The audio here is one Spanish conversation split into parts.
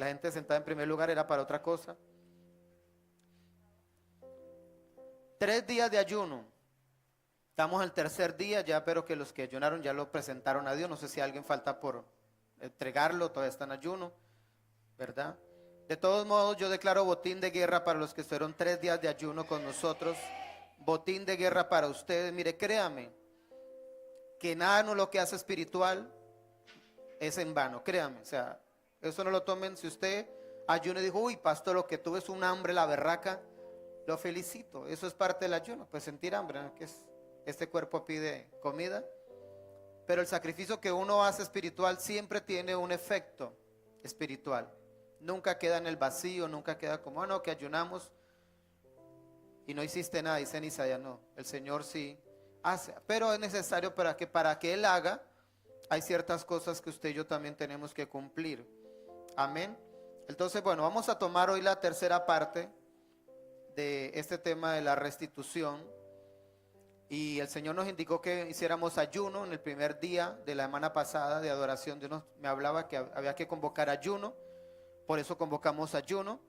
La gente sentada en primer lugar era para otra cosa. 3 días de ayuno. Estamos al tercer día ya, pero que los que ayunaron ya lo presentaron a Dios. No sé si alguien falta por entregarlo, todavía está en ayuno, ¿verdad? De todos modos, yo declaro botín de guerra para los que estuvieron 3 días de ayuno con nosotros. Botín de guerra para ustedes. Mire, créame, que nada no lo que hace espiritual es en vano, créame. O sea, eso no lo tomen. Si usted ayuno y dijo, uy, pastor, lo que tuve es un hambre, la berraca, lo felicito. Eso es parte del ayuno, pues sentir hambre, ¿no? Que es, este cuerpo pide comida. Pero el sacrificio que uno hace espiritual siempre tiene un efecto espiritual. Nunca queda en el vacío, nunca queda como, no, que ayunamos y no hiciste nada, dice en Isaías. No, el Señor sí hace, pero es necesario para que Él haga, hay ciertas cosas que usted y yo también tenemos que cumplir. Amén. Entonces, bueno, vamos a tomar hoy la tercera parte de este tema de la restitución. Y el Señor nos indicó que hiciéramos ayuno en el primer día de la semana pasada de adoración. Dios me hablaba que había que convocar ayuno, por eso convocamos ayuno.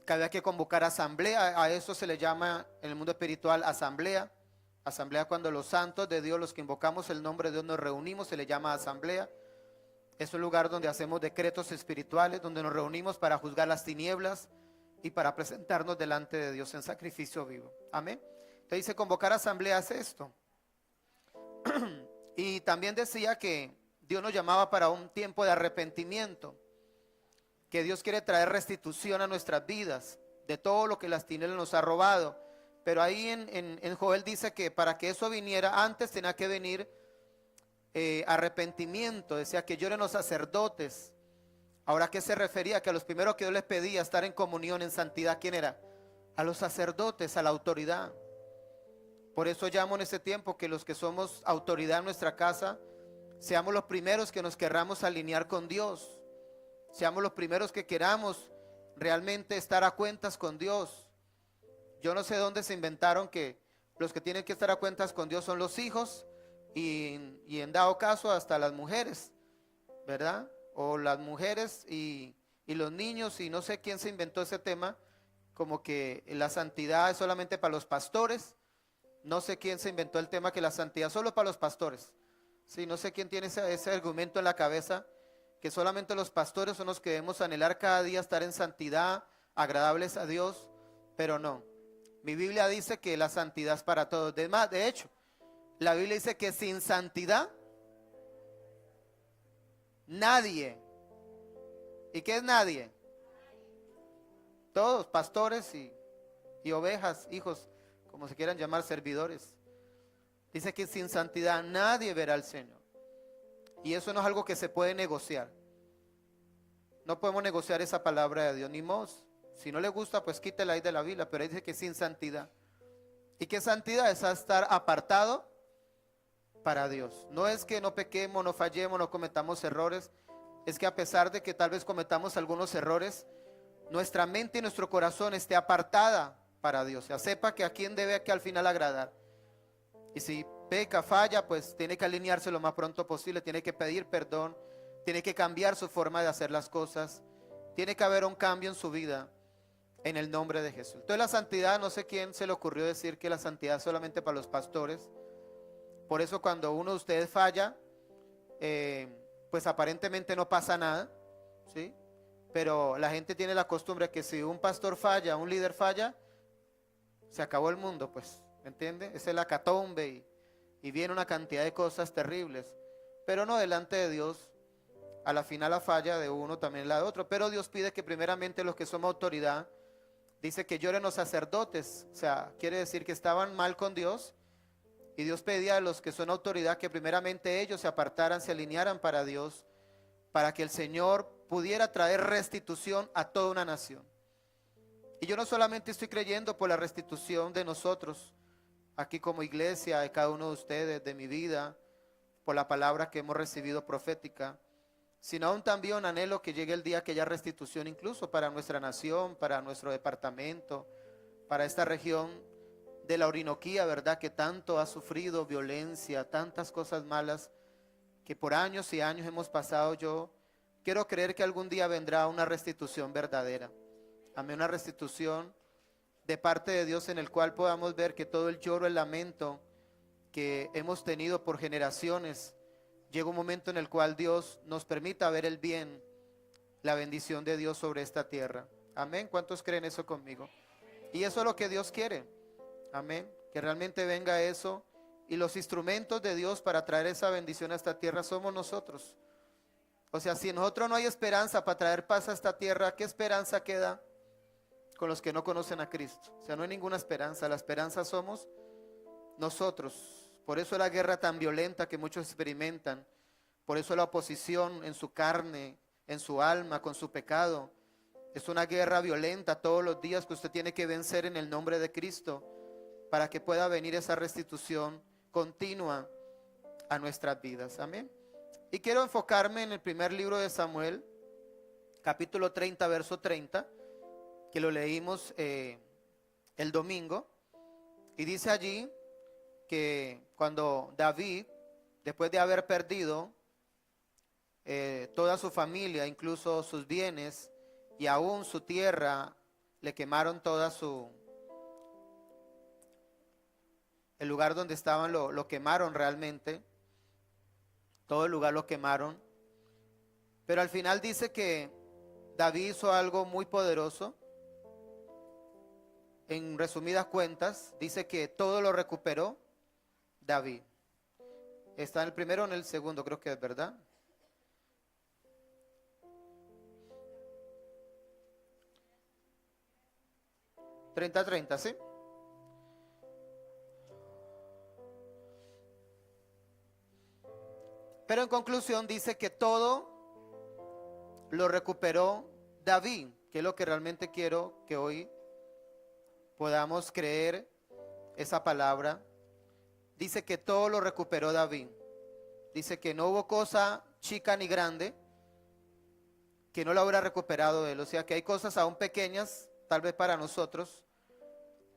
Que había que convocar asamblea, a eso se le llama en el mundo espiritual asamblea. Asamblea cuando los santos de Dios, los que invocamos el nombre de Dios, nos reunimos, se le llama asamblea. Es un lugar donde hacemos decretos espirituales, donde nos reunimos para juzgar las tinieblas y para presentarnos delante de Dios en sacrificio vivo. Amén. Entonces dice, convocar asamblea es esto. Y también decía que Dios nos llamaba para un tiempo de arrepentimiento, que Dios quiere traer restitución a nuestras vidas de todo lo que las tinieblas nos ha robado. Pero ahí en Joel dice que para que eso viniera, antes tenía que venir arrepentimiento. Decía que lloren los sacerdotes. Ahora, ¿a qué se refería? Que a los primeros que Dios les pedía estar en comunión, en santidad, ¿quién era? A los sacerdotes, a la autoridad. Por eso llamo en este tiempo que los que somos autoridad en nuestra casa, seamos los primeros que nos querramos alinear con Dios. Seamos los primeros que queramos realmente estar a cuentas con Dios. Yo no sé dónde se inventaron que los que tienen que estar a cuentas con Dios son los hijos y en dado caso hasta las mujeres, ¿verdad? O las mujeres y los niños, y no sé quién se inventó ese tema, como que la santidad es solamente para los pastores. No sé quién se inventó el tema que la santidad solo para los pastores. Sí, no sé quién tiene ese argumento en la cabeza, que solamente los pastores son los que debemos anhelar cada día estar en santidad, agradables a Dios, pero no. Mi Biblia dice que la santidad es para todos. De hecho, la Biblia dice que sin santidad nadie. ¿Y qué es nadie? Todos, pastores y ovejas, hijos, como se quieran llamar, servidores. Dice que sin santidad nadie verá al Señor. Y eso no es algo que se puede negociar. No podemos negociar esa palabra de Dios, ni modo. Si no le gusta, pues quítela ahí de la Biblia, pero ahí dice que sin santidad. ¿Y qué santidad? Es estar apartado para Dios. No es que no pequemos, no fallemos, no cometamos errores. Es que a pesar de que tal vez cometamos algunos errores, nuestra mente y nuestro corazón esté apartada para Dios. O sea, sepa que a quién debe que al final agradar. Y si peca, falla, pues tiene que alinearse lo más pronto posible, tiene que pedir perdón, tiene que cambiar su forma de hacer las cosas, tiene que haber un cambio en su vida en el nombre de Jesús. Entonces la santidad, no sé quién se le ocurrió decir que la santidad es solamente para los pastores. Por eso cuando uno de ustedes falla, pues aparentemente no pasa nada, ¿sí? Pero la gente tiene la costumbre que si un pastor falla, un líder falla, se acabó el mundo, pues, ¿me entiende? Es el hecatombe y viene una cantidad de cosas terribles. Pero no, delante de Dios, a la final la falla de uno también la de otro. Pero Dios pide que primeramente los que somos autoridad, dice que lloren los sacerdotes. O sea, quiere decir que estaban mal con Dios. Y Dios pedía a los que son autoridad que primeramente ellos se apartaran, se alinearan para Dios, para que el Señor pudiera traer restitución a toda una nación. Y yo no solamente estoy creyendo por la restitución de nosotros, aquí como iglesia, de cada uno de ustedes, de mi vida, por la palabra que hemos recibido profética, sino aún también anhelo que llegue el día que haya restitución incluso para nuestra nación, para nuestro departamento, para esta región de la Orinoquía, ¿verdad? Que tanto ha sufrido violencia, tantas cosas malas que por años y años hemos pasado. Yo quiero creer que algún día vendrá una restitución verdadera. Amén, una restitución de parte de Dios en el cual podamos ver que todo el lloro, el lamento que hemos tenido por generaciones, llega un momento en el cual Dios nos permita ver el bien, la bendición de Dios sobre esta tierra. Amén. ¿Cuántos creen eso conmigo? Y eso es lo que Dios quiere. Amén. Que realmente venga eso. Y los instrumentos de Dios para traer esa bendición a esta tierra somos nosotros. O sea, si en nosotros no hay esperanza para traer paz a esta tierra, ¿qué esperanza queda con los que no conocen a Cristo? O sea, no hay ninguna esperanza. La esperanza somos nosotros. Por eso la guerra tan violenta que muchos experimentan. Por eso la oposición en su carne, en su alma, con su pecado. Es una guerra violenta todos los días que usted tiene que vencer en el nombre de Cristo para que pueda venir esa restitución continua a nuestras vidas. Amén. Y quiero enfocarme en el primer libro de Samuel, capítulo 30, verso 30, que lo leímos el domingo. Y dice allí que cuando David, después de haber perdido toda su familia, incluso sus bienes y aún su tierra, le quemaron el lugar donde estaban lo quemaron realmente, todo el lugar lo quemaron. Pero al final dice que David hizo algo muy poderoso. En resumidas cuentas, dice que todo lo recuperó David. Está en el primero o en el segundo, creo que es verdad. 30-30, ¿sí? Pero en conclusión dice que todo lo recuperó David, que es lo que realmente quiero que hoy podamos creer esa palabra. Dice que todo lo recuperó David. Dice que no hubo cosa chica ni grande que no lo hubiera recuperado él. O sea que hay cosas aún pequeñas, tal vez para nosotros,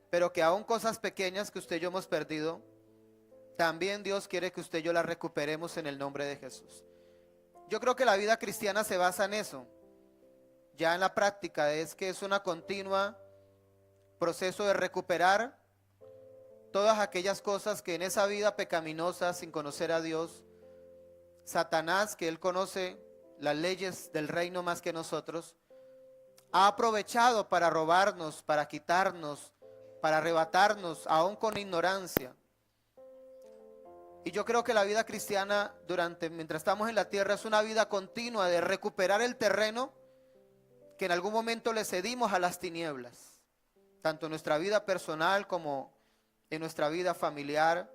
pero que aún cosas pequeñas que usted y yo hemos perdido, también Dios quiere que usted y yo las recuperemos en el nombre de Jesús. Yo creo que la vida cristiana se basa en eso. Ya en la práctica es que es una continua proceso de recuperar todas aquellas cosas que en esa vida pecaminosa, sin conocer a Dios, Satanás, que él conoce las leyes del reino más que nosotros, ha aprovechado para robarnos, para quitarnos, para arrebatarnos, aún con ignorancia. Y yo creo que la vida cristiana mientras estamos en la tierra es una vida continua de recuperar el terreno que en algún momento le cedimos a las tinieblas, tanto en nuestra vida personal como en nuestra vida familiar.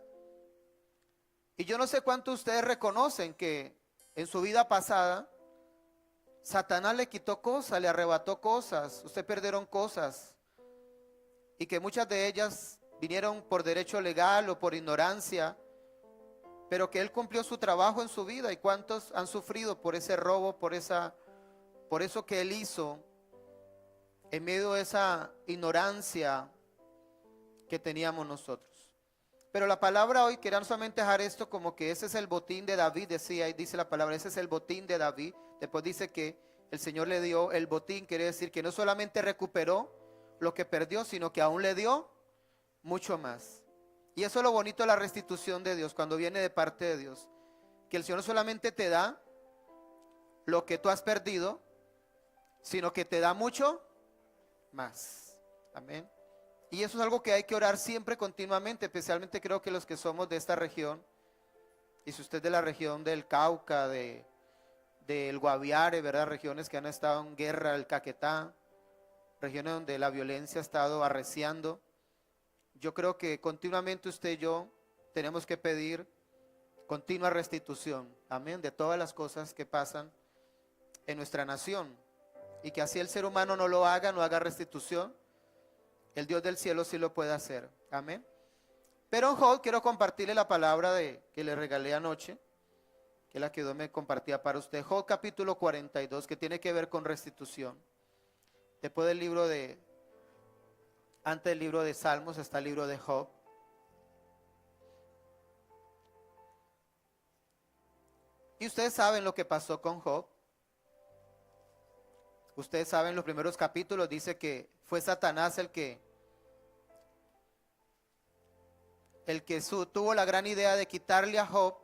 Y yo no sé cuántos de ustedes reconocen que en su vida pasada Satanás le quitó cosas, le arrebató cosas, ustedes perdieron cosas, y que muchas de ellas vinieron por derecho legal o por ignorancia, pero que él cumplió su trabajo en su vida. ¿Y cuántos han sufrido por ese robo, por eso que él hizo en medio de esa ignorancia que teníamos nosotros? Pero la palabra hoy quiere no solamente dejar esto como que ese es el botín de David, decía, y dice la palabra, ese es el botín de David. Después dice que el Señor le dio el botín, quiere decir que no solamente recuperó lo que perdió, sino que aún le dio mucho más. Y eso es lo bonito de la restitución de Dios, cuando viene de parte de Dios, que el Señor no solamente te da lo que tú has perdido, sino que te da mucho más. Amén. Y eso es algo que hay que orar siempre, continuamente, especialmente creo que los que somos de esta región, y si usted es de la región del Cauca, del Guaviare, ¿verdad? Regiones que han estado en guerra, el Caquetá, regiones donde la violencia ha estado arreciando. Yo creo que continuamente usted y yo tenemos que pedir continua restitución, amén, de todas las cosas que pasan en nuestra nación, y que así el ser humano no lo haga, no haga restitución, el Dios del cielo sí lo puede hacer, amén. Pero en Job quiero compartirle la palabra que le regalé anoche, que es la que Dios me compartía para usted. Job capítulo 42, que tiene que ver con restitución. Después del antes del libro de Salmos está el libro de Job. Y ustedes saben lo que pasó con Job. Ustedes saben, los primeros capítulos dice que fue Satanás tuvo la gran idea de quitarle a Job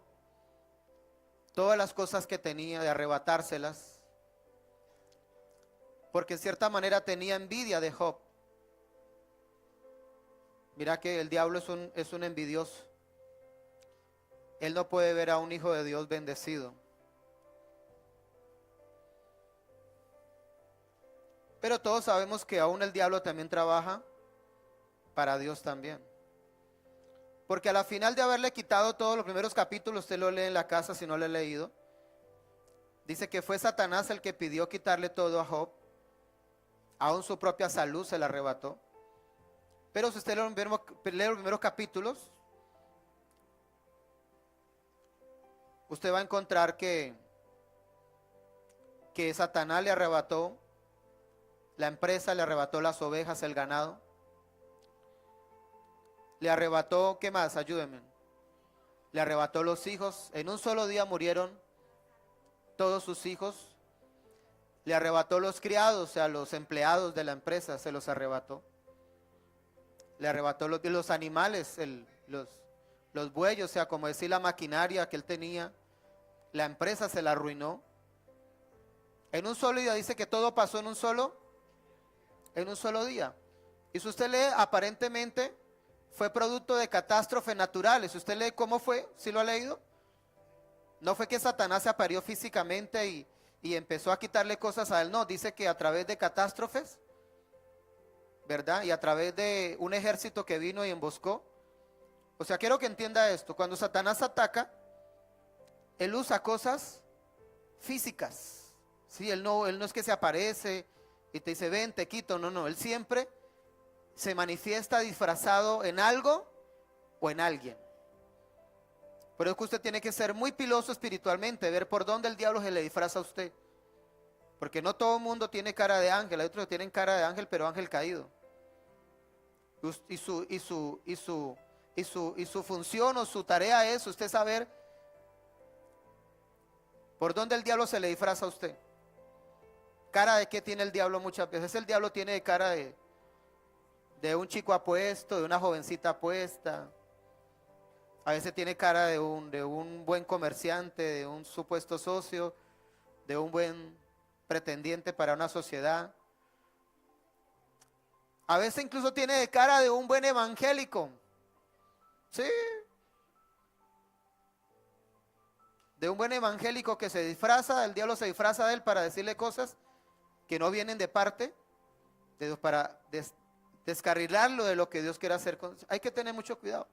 todas las cosas que tenía, de arrebatárselas, porque en cierta manera tenía envidia de Job. Mira que el diablo es un envidioso. Él no puede ver a un hijo de Dios bendecido. Pero todos sabemos que aún el diablo también trabaja para Dios también. Porque a la final de haberle quitado todos los primeros capítulos, usted lo lee en la casa si no lo he leído, dice que fue Satanás el que pidió quitarle todo a Job. Aún su propia salud se la arrebató. Pero si usted lee los primeros capítulos, usted va a encontrar que Satanás le arrebató la empresa, le arrebató las ovejas, el ganado. Le arrebató, ¿qué más? Ayúdenme. Le arrebató los hijos. En un solo día murieron todos sus hijos. Le arrebató los criados, o sea, los empleados de la empresa, se los arrebató. Le arrebató los animales, los bueyes, o sea, como decir, la maquinaria que él tenía. La empresa se la arruinó. En un solo día, dice que todo pasó en un solo día. Y si usted lee, aparentemente fue producto de catástrofes naturales. Si usted lee cómo fue, ¿sí lo ha leído? No fue que Satanás se apareció físicamente y empezó a quitarle cosas a él. No, dice que a través de catástrofes, ¿verdad? Y a través de un ejército que vino y emboscó. O sea, quiero que entienda esto. Cuando Satanás ataca, él usa cosas físicas. Sí, él no es que se aparece y te dice, ven, te quito. No, él siempre se manifiesta disfrazado en algo o en alguien. Por eso que usted tiene que ser muy piloso espiritualmente, ver por dónde el diablo se le disfraza a usted. Porque no todo el mundo tiene cara de ángel, hay otros que tienen cara de ángel, pero ángel caído. Y su función o su tarea es usted saber por dónde el diablo se le disfraza a usted. ¿Cara de qué tiene el diablo muchas veces? El diablo tiene cara de un chico apuesto, de una jovencita apuesta. A veces tiene cara de un buen comerciante, de un supuesto socio, de un buen pretendiente para una sociedad. A veces incluso tiene cara de un buen evangélico. Sí. De un buen evangélico que se disfraza, el diablo se disfraza de él para decirle cosas que no vienen de parte de Dios, para descarrilarlo de lo que Dios quiere hacer. Hay que tener mucho cuidado.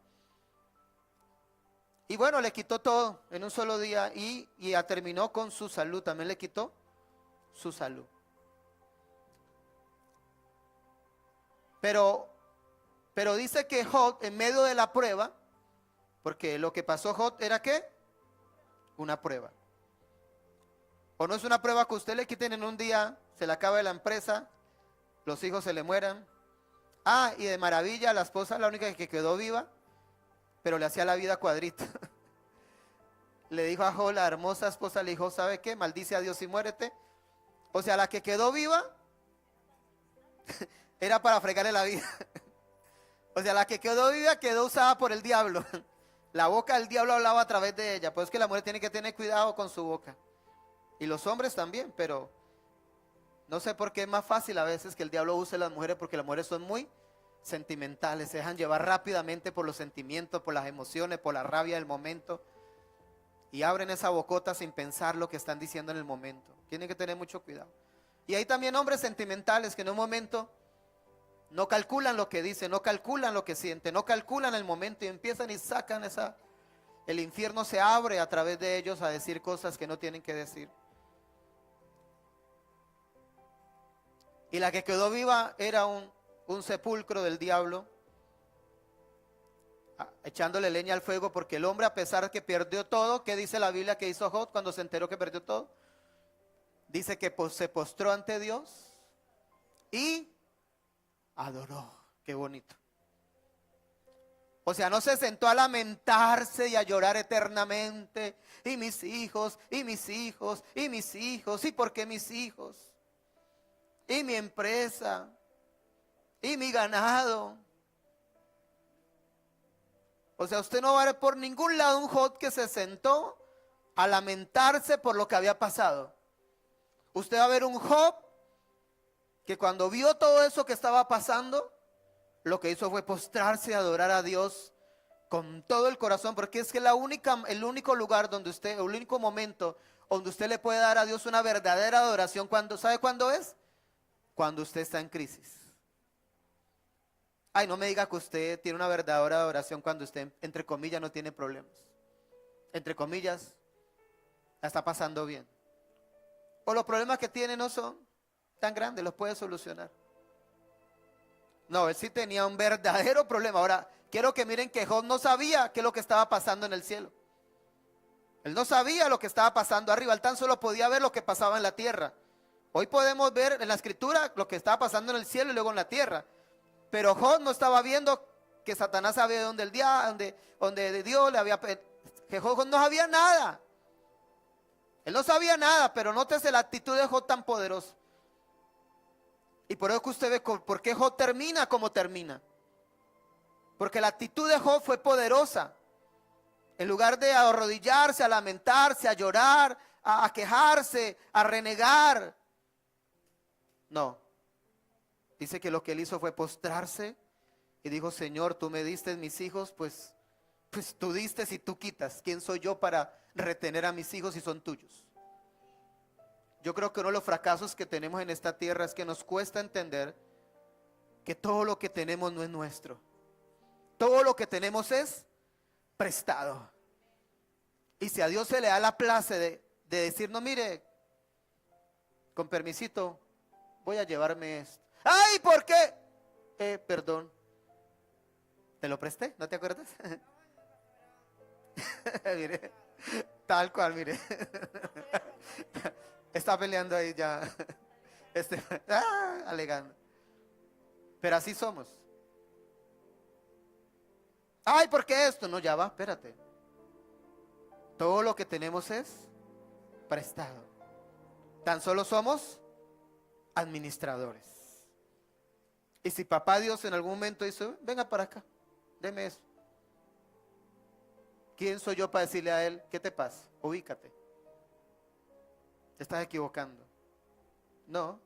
Y bueno, le quitó todo en un solo día y terminó con su salud. También le quitó su salud. Pero dice que Job, en medio de la prueba, porque lo que pasó Job era ¿qué? Una prueba. O no es una prueba que usted le quiten en un día, se le acabe la empresa, los hijos se le mueran. Ah, y de maravilla la esposa, la única que quedó viva, pero le hacía la vida cuadrita. Le dijo a Job, la hermosa esposa, le dijo, ¿sabe qué? Maldice a Dios y muérete. O sea, la que quedó viva era para fregarle la vida. O sea, la que quedó viva quedó usada por el diablo. La boca del diablo hablaba a través de ella. Pues es que la mujer tiene que tener cuidado con su boca. Y los hombres también, pero no sé por qué es más fácil a veces que el diablo use a las mujeres, porque las mujeres son muy sentimentales, se dejan llevar rápidamente por los sentimientos, por las emociones, por la rabia del momento y abren esa bocota sin pensar lo que están diciendo en el momento. Tienen que tener mucho cuidado. Y hay también hombres sentimentales que en un momento no calculan lo que dicen, no calculan lo que sienten, no calculan el momento y empiezan y sacan el infierno se abre a través de ellos a decir cosas que no tienen que decir. Y la que quedó viva era un sepulcro del diablo, echándole leña al fuego, porque el hombre, a pesar de que perdió todo, ¿qué dice la Biblia que hizo Job cuando se enteró que perdió todo? Dice que se postró ante Dios y adoró. Qué bonito. O sea, no se sentó a lamentarse y a llorar eternamente. Y mis hijos, y mis hijos, y mis hijos, y por qué mis hijos. y mi empresa, y mi ganado. O sea, usted no va a ver por ningún lado un Job que se sentó a lamentarse por lo que había pasado. Usted va a ver un Job que cuando vio todo eso que estaba pasando, lo que hizo fue postrarse y adorar a Dios con todo el corazón, porque es que el único lugar donde usted, el único momento donde usted le puede dar a Dios una verdadera adoración, ¿sabe cuándo es? Cuando usted está en crisis. Ay, no me diga que usted tiene una verdadera adoración cuando usted, entre comillas, no tiene problemas. Entre comillas, la está pasando bien. O los problemas que tiene no son tan grandes, los puede solucionar. No, él sí tenía un verdadero problema. Ahora, quiero que miren que Job no sabía qué es lo que estaba pasando en el cielo. Él no sabía lo que estaba pasando arriba, él tan solo podía ver lo que pasaba en la tierra. Hoy podemos ver en la escritura lo que estaba pasando en el cielo y luego en la tierra. Pero Job no estaba viendo que Satanás sabía donde Dios le había... Que Job no sabía nada. Él no sabía nada, pero nótese la actitud de Job tan poderosa. Y por eso que usted ve por qué Job termina como termina. Porque la actitud de Job fue poderosa. En lugar de arrodillarse, a lamentarse, a llorar, a quejarse, a renegar. No. Dice que lo que él hizo fue postrarse y dijo: Señor, tú me diste mis hijos, pues tú diste y tú quitas. ¿Quién soy yo para retener a mis hijos si son tuyos? Yo creo que uno de los fracasos que tenemos en esta tierra es que nos cuesta entender que todo lo que tenemos no es nuestro. Todo lo que tenemos es prestado. Y si a Dios se le da la place de decir: no, mire, con permisito, voy a llevarme esto. ¡Ay! ¿Por qué? Perdón. ¿Te lo presté? ¿No te acuerdas? Mire, tal cual, mire. Está peleando ahí ya. Alegando. Pero así somos. Ay, ¿por qué esto? No, ya va, espérate. Todo lo que tenemos es prestado. Tan solo somos administradores. Y si papá Dios en algún momento dice: venga para acá, deme eso. ¿Quién soy yo para decirle a él: qué te pasa? Ubícate. Te estás equivocando. No,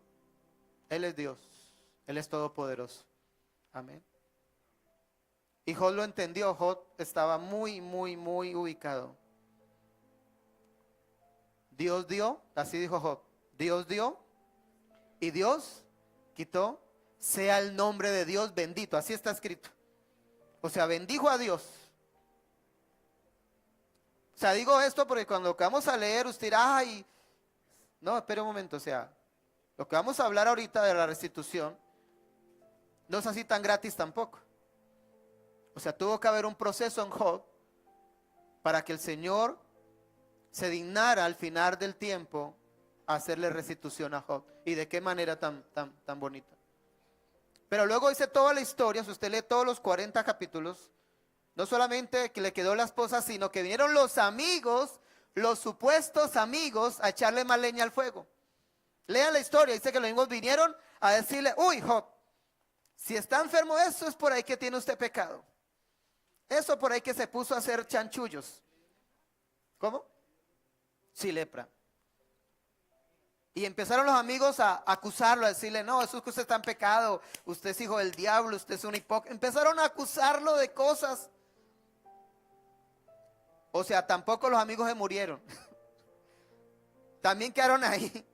él es Dios, él es todopoderoso. Amén. Y Job lo entendió. Job estaba muy ubicado. Dios dio, así dijo Job: Dios dio y Dios quitó, sea el nombre de Dios bendito. Así está escrito. O sea, bendijo a Dios. O sea, digo esto porque cuando vamos a leer, usted dirá: ay, no, espere un momento. O sea, lo que vamos a hablar ahorita de la restitución no es así tan gratis tampoco. O sea, tuvo que haber un proceso en Job para que el Señor se dignara al final del tiempo a hacerle restitución a Job. Y de qué manera tan bonita. Pero luego dice toda la historia. Si usted lee todos los 40 capítulos, no solamente que le quedó la esposa, sino que vinieron los amigos, los supuestos amigos, a echarle más leña al fuego. Lean la historia. Dice que los amigos vinieron a decirle: uy, Job, si está enfermo, eso es por ahí que tiene usted pecado. Eso por ahí que se puso a hacer chanchullos. ¿Cómo? Sí, lepra. Y empezaron los amigos a acusarlo, a decirle: no, eso es que usted está en pecado, usted es hijo del diablo, usted es un hipócrita. Empezaron a acusarlo de cosas. O sea, tampoco los amigos se murieron. También quedaron ahí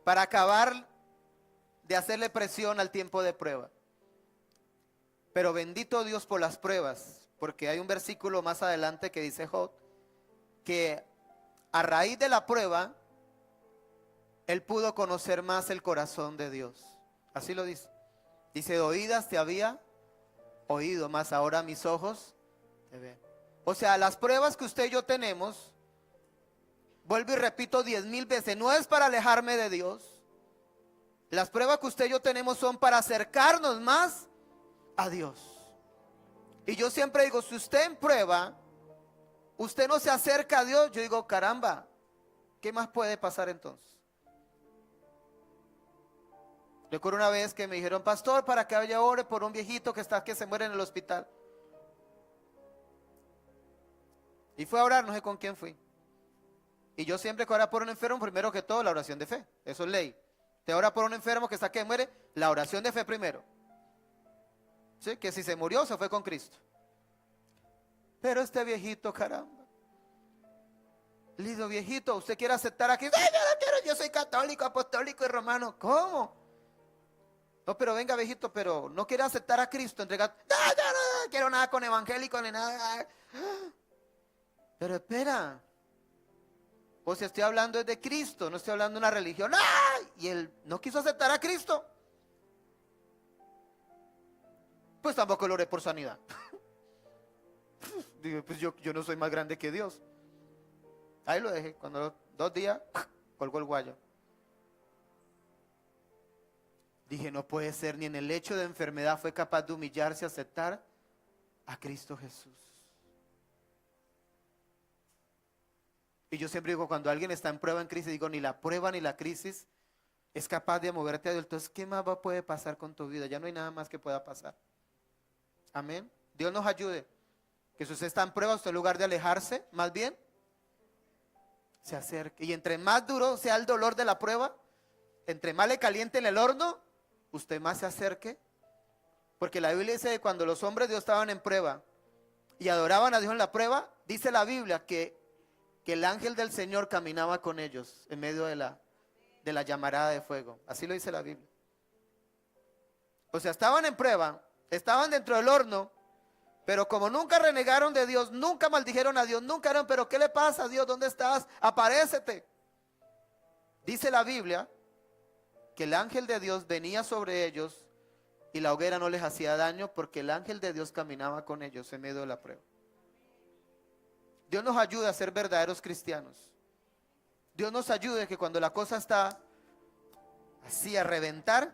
para acabar de hacerle presión al tiempo de prueba. Pero bendito Dios por las pruebas, porque hay un versículo más adelante que dice Job que a raíz de la prueba él pudo conocer más el corazón de Dios. Así lo dice. Dice: de oídas te había oído, mas ahora mis ojos te ven. O sea, las pruebas que usted y yo tenemos, vuelvo y repito 10,000 veces, no es para alejarme de Dios. Las pruebas que usted y yo tenemos son para acercarnos más a Dios. Y yo siempre digo: si usted en prueba, usted no se acerca a Dios, yo digo: caramba, ¿qué más puede pasar entonces? Recuerdo una vez que me dijeron, pastor, para que vaya ore por un viejito que se muere en el hospital. Y fue a orar, no sé con quién fui. Y yo siempre que ora por un enfermo, primero que todo, la oración de fe. Eso es ley. Te ora por un enfermo que muere, la oración de fe primero. ¿Sí? Que si se murió, se fue con Cristo. Pero este viejito, caramba. Lindo viejito, ¿usted quiere aceptar aquí? ¡Ay, yo no quiero! Yo soy católico, apostólico y romano. ¿Cómo? No, pero venga, viejito, pero no quiere aceptar a Cristo, entregar. No quiero nada con evangélico ni nada. Pero espera. O si estoy hablando de Cristo, no estoy hablando de una religión. ¡Ay! Y él no quiso aceptar a Cristo. Pues tampoco lo oré por sanidad. Digo, pues yo no soy más grande que Dios. Ahí lo dejé. Cuando 2 días, colgó el guayo. Dije, no puede ser, ni en el lecho de enfermedad fue capaz de humillarse, aceptar a Cristo Jesús. Y yo siempre digo, cuando alguien está en prueba, en crisis, digo, ni la prueba ni la crisis es capaz de moverte a Dios. Entonces, ¿qué más puede pasar con tu vida? Ya no hay nada más que pueda pasar. Amén. Dios nos ayude. Que si usted está en prueba, usted en lugar de alejarse, más bien, se acerque. Y entre más duro sea el dolor de la prueba, entre más le caliente en el horno, usted más se acerque. Porque la Biblia dice que cuando los hombres de Dios estaban en prueba y adoraban a Dios en la prueba, dice la Biblia que el ángel del Señor caminaba con ellos en medio de la llamarada de fuego. Así lo dice la Biblia. O sea, estaban en prueba, estaban dentro del horno, pero como nunca renegaron de Dios, nunca maldijeron a Dios, nunca eran, pero ¿qué le pasa a Dios? ¿Dónde estás? Aparécete. Dice la Biblia que el ángel de Dios venía sobre ellos y la hoguera no les hacía daño porque el ángel de Dios caminaba con ellos en medio de la prueba. Dios nos ayude a ser verdaderos cristianos. Dios nos ayude que cuando la cosa está así a reventar,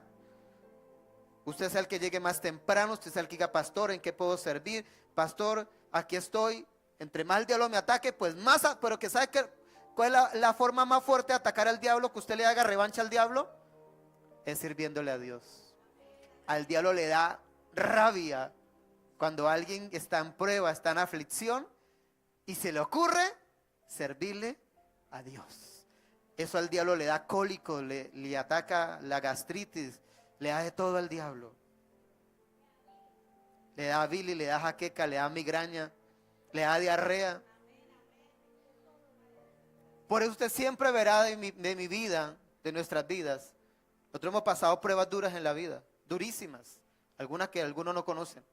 usted sea el que llegue más temprano, usted sea el que diga, pastor, ¿en qué puedo servir? Pastor, aquí estoy. Entre más el diablo me ataque, pues más, pero que sabe cuál es la forma más fuerte de atacar al diablo, que usted le haga revancha al diablo, es sirviéndole a Dios. Al diablo le da rabia cuando alguien está en prueba, está en aflicción y se le ocurre servirle a Dios. Eso al diablo le da cólico, le ataca la gastritis, le da de todo al diablo. Le da bilis, le da jaqueca, le da migraña, le da diarrea. Por eso usted siempre verá de mi vida, de nuestras vidas. Nosotros hemos pasado pruebas duras en la vida, durísimas, algunas que algunos no conocen.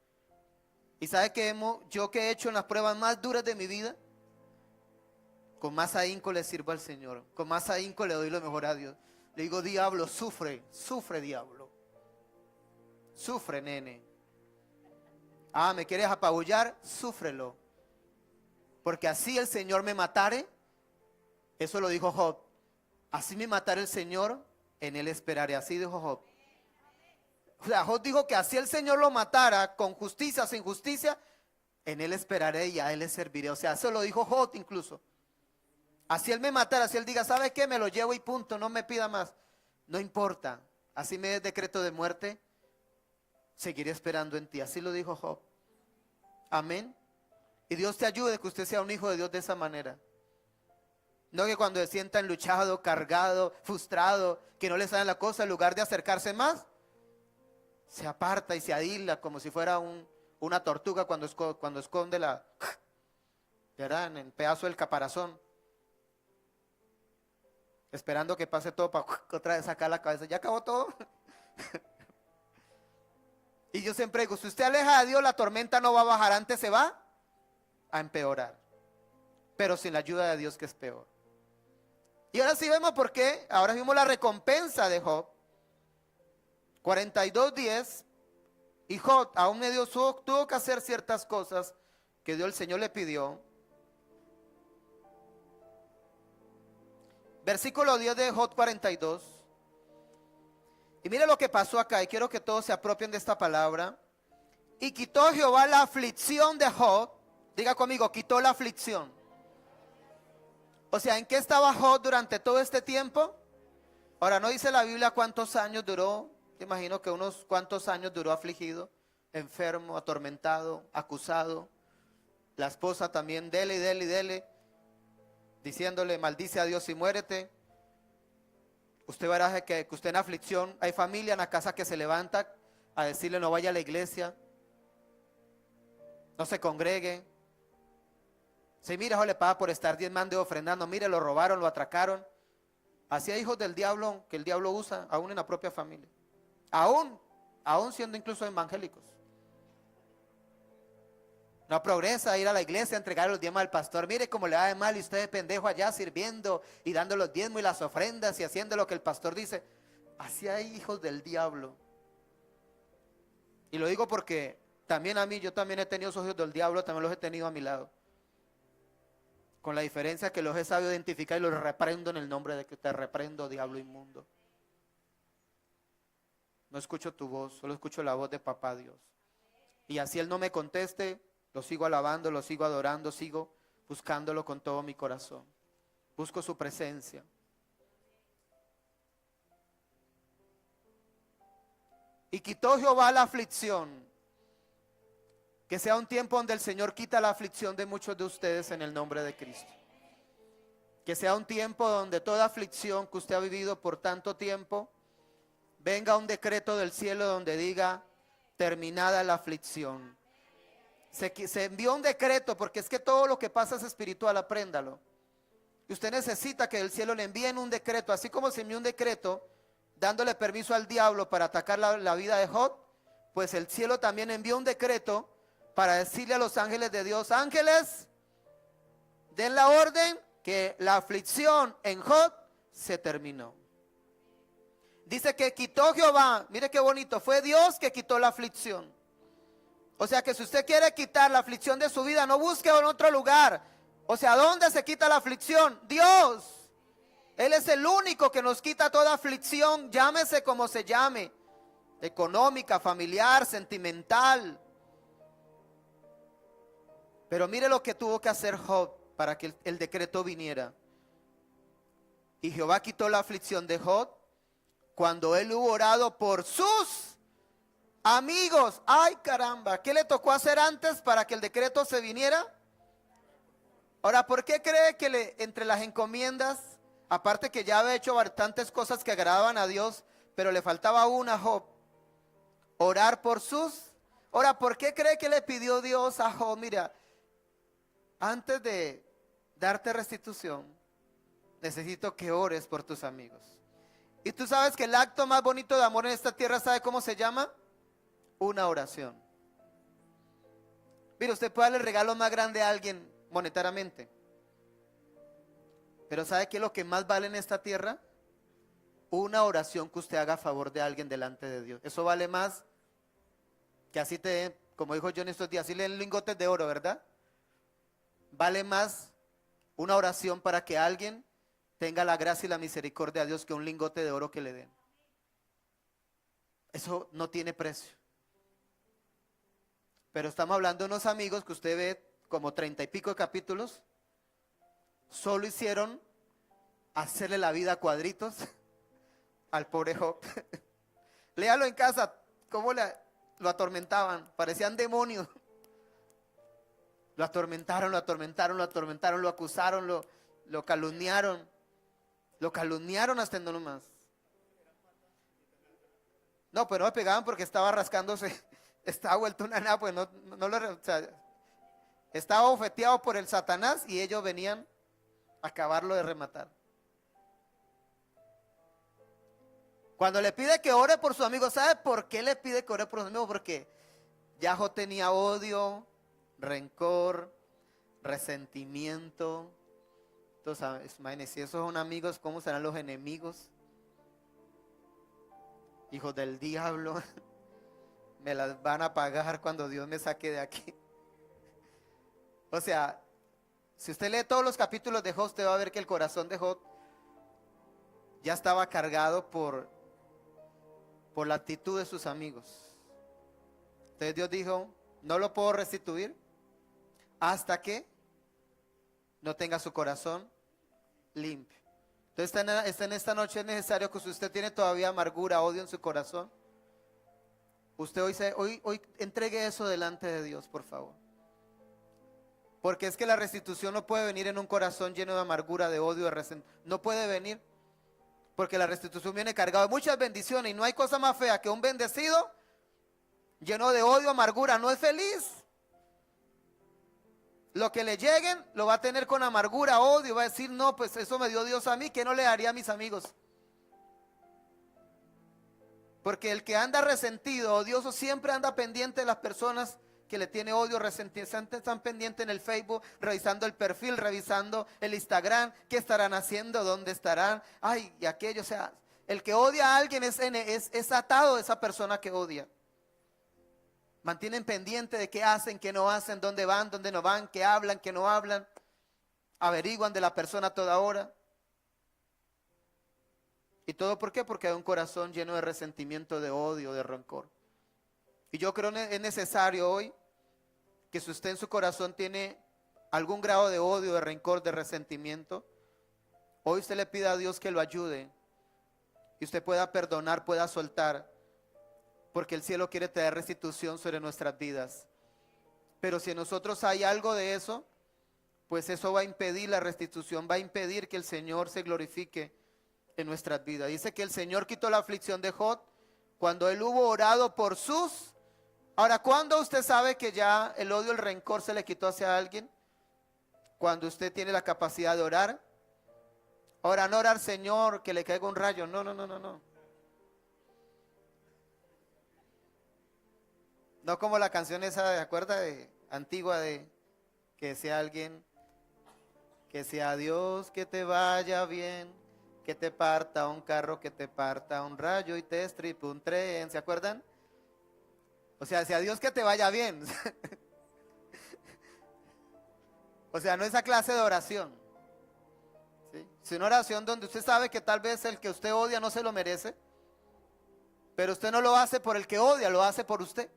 ¿Y sabe qué yo que he hecho en las pruebas más duras de mi vida? Con más ahínco le sirvo al Señor, con más ahínco le doy lo mejor a Dios. Le digo, diablo, sufre diablo. Sufre, nene. ¿Me quieres apabullar? Súfrelo. Porque así el Señor me matare. Eso lo dijo Job. Así me matare el Señor, en él esperaré. Así dijo Job. O sea, Job dijo que así el Señor lo matara, con justicia, sin justicia, en él esperaré y a él le serviré. O sea, eso lo dijo Job incluso. Así él me matara, así él diga, ¿sabe qué? Me lo llevo y punto, no me pida más. No importa. Así me des decreto de muerte, seguiré esperando en ti. Así lo dijo Job. Amén. Y Dios te ayude que usted sea un hijo de Dios de esa manera. No que cuando se sienta enluchado, cargado, frustrado, que no le sale la cosa, en lugar de acercarse más, se aparta y se adila como si fuera una tortuga cuando esconde ¿verdad? En el pedazo del caparazón. Esperando que pase todo para otra vez sacar la cabeza. ¿Ya acabó todo? Y yo siempre digo, si usted aleja a Dios, la tormenta no va a bajar, antes se va a empeorar. Pero sin la ayuda de Dios, que es peor. Y ahora sí vemos por qué. Ahora vimos la recompensa de Job. 42:10. Y Job, aún medio tuvo que hacer ciertas cosas que Dios, el Señor, le pidió. Versículo 10 de Job 42. Y mire lo que pasó acá, y quiero que todos se apropien de esta palabra. Y quitó Jehová la aflicción de Job. Diga conmigo, quitó la aflicción. O sea, ¿en qué estaba Job durante todo este tiempo? Ahora, no dice la Biblia cuántos años duró te imagino que unos cuantos años duró afligido, enfermo, atormentado, acusado. La esposa también, dele y dele y dele, diciéndole, maldice a Dios y muérete. Usted verá que usted en aflicción, hay familia en la casa que se levanta a decirle no vaya a la iglesia, no se congregue. Si mira, hijo, le paga por estar diezmando y ofrendando, mire, lo robaron, lo atracaron. Así hay hijos del diablo que el diablo usa, aún en la propia familia. Aún siendo incluso evangélicos. No progresa a ir a la iglesia a entregar los diezmos al pastor. Mire cómo le va de mal y usted de pendejo allá sirviendo y dando los diezmos y las ofrendas y haciendo lo que el pastor dice. Así hay hijos del diablo. Y lo digo porque también a mí, yo también he tenido esos hijos del diablo, también los he tenido a mi lado. Con la diferencia que los he sabido identificar y los reprendo en el nombre de que te reprendo, diablo inmundo. No escucho tu voz, solo escucho la voz de papá Dios. Y así Él no me conteste, lo sigo alabando, lo sigo adorando, sigo buscándolo con todo mi corazón. Busco su presencia. Y quitó Jehová la aflicción. Que sea un tiempo donde el Señor quita la aflicción de muchos de ustedes en el nombre de Cristo. Que sea un tiempo donde toda aflicción que usted ha vivido por tanto tiempo, venga un decreto del cielo donde diga, terminada la aflicción. Se envió un decreto, porque es que todo lo que pasa es espiritual, apréndalo. Y usted necesita que del cielo le envíen un decreto, así como se envió un decreto dándole permiso al diablo para atacar la vida de Job, pues el cielo también envió un decreto para decirle a los ángeles de Dios, ángeles, den la orden que la aflicción en Job se terminó. Dice que quitó Jehová, mire qué bonito, fue Dios que quitó la aflicción. O sea que si usted quiere quitar la aflicción de su vida, no busque en otro lugar. O sea, ¿dónde se quita la aflicción? Dios. Él es el único que nos quita toda aflicción, llámese como se llame, económica, familiar, sentimental. Pero mire lo que tuvo que hacer Job para que el decreto viniera. Y Jehová quitó la aflicción de Job cuando él hubo orado por sus amigos. Ay, caramba, ¿qué le tocó hacer antes para que el decreto se viniera? Ahora, ¿por qué cree que entre las encomiendas, aparte que ya había hecho bastantes cosas que agradaban a Dios, pero le faltaba una a Job? Orar por sus. Ahora, ¿por qué cree que le pidió Dios a Job? Mira, antes de darte restitución, necesito que ores por tus amigos. Y tú sabes que el acto más bonito de amor en esta tierra, ¿sabe cómo se llama? Una oración. Mira, usted puede darle el regalo más grande a alguien monetariamente, pero ¿sabe qué es lo que más vale en esta tierra? Una oración que usted haga a favor de alguien delante de Dios. Eso vale más que así te den, como dijo John estos días, así le den lingotes de oro, ¿verdad? Vale más una oración para que alguien tenga la gracia y la misericordia de Dios que un lingote de oro que le den. Eso no tiene precio. Pero estamos hablando de unos amigos que usted ve como 30 y pico de capítulos, solo hicieron hacerle la vida a cuadritos al pobre Job. Léalo en casa, cómo lo atormentaban, parecían demonios. Lo atormentaron, lo atormentaron, lo atormentaron, lo acusaron, lo calumniaron. Lo calumniaron hasta no más. No, pues no me pegaban porque estaba rascándose, estaba vuelto una nada, pues o sea, estaba bofeteado por el Satanás y ellos venían a acabarlo de rematar. Cuando le pide que ore por sus amigos, ¿sabe por qué le pide que ore por sus amigos? Porque ya Job tenía odio, rencor, resentimiento. Entonces, imagínense, si esos son amigos, ¿cómo serán los enemigos? Hijos del diablo, me las van a pagar cuando Dios me saque de aquí. O sea, si usted lee todos los capítulos de Job, usted va a ver que el corazón de Job ya estaba cargado por la actitud de sus amigos. Entonces Dios dijo, no lo puedo restituir hasta que no tenga su corazón limpio. Entonces en esta noche es necesario que si usted tiene todavía amargura, odio en su corazón, Usted hoy entregue eso delante de Dios, por favor. Porque es que la restitución no puede venir en un corazón lleno de amargura, de odio, de resentimiento. No puede venir. Porque la restitución viene cargada de muchas bendiciones. Y no hay cosa más fea que un bendecido lleno de odio, amargura. No es feliz. Lo que le lleguen lo va a tener con amargura, odio. Va a decir, no, pues eso me dio Dios a mí. ¿Qué no le daría a mis amigos? Porque el que anda resentido, odioso, siempre anda pendiente de las personas que le tiene odio, resentimiento. Están pendientes en el Facebook, revisando el perfil, revisando el Instagram, qué estarán haciendo, dónde estarán, ay, y aquello. O sea, el que odia a alguien es atado a esa persona que odia. Mantienen pendiente de qué hacen, qué no hacen, dónde van, dónde no van, qué hablan, qué no hablan. Averiguan de la persona a toda hora. ¿Y todo por qué? Porque hay un corazón lleno de resentimiento, de odio, de rencor. Y yo creo que es necesario hoy que si usted en su corazón tiene algún grado de odio, de rencor, de resentimiento, hoy usted le pida a Dios que lo ayude y usted pueda perdonar, pueda soltar, porque el cielo quiere traer restitución sobre nuestras vidas. Pero si en nosotros hay algo de eso, pues eso va a impedir la restitución, va a impedir que el Señor se glorifique en nuestras vidas. Dice que el Señor quitó la aflicción de Job cuando él hubo orado por sus. Ahora, ¿cuándo usted sabe que ya el odio, el rencor se le quitó hacia alguien? Cuando usted tiene la capacidad de orar. Ahora, no orar, Señor, que le caiga un rayo. No, no, no, no, no. No como la canción esa, ¿de acuerda? Antigua de que decía alguien, que sea Dios, que te vaya bien, que te parta un carro, que te parta un rayo y te estripe un tren. ¿Se acuerdan? O sea, sea Dios que te vaya bien. O sea, no esa clase de oración. ¿Sí? Es una oración donde usted sabe que tal vez el que usted odia no se lo merece, pero usted no lo hace por el que odia, lo hace por usted.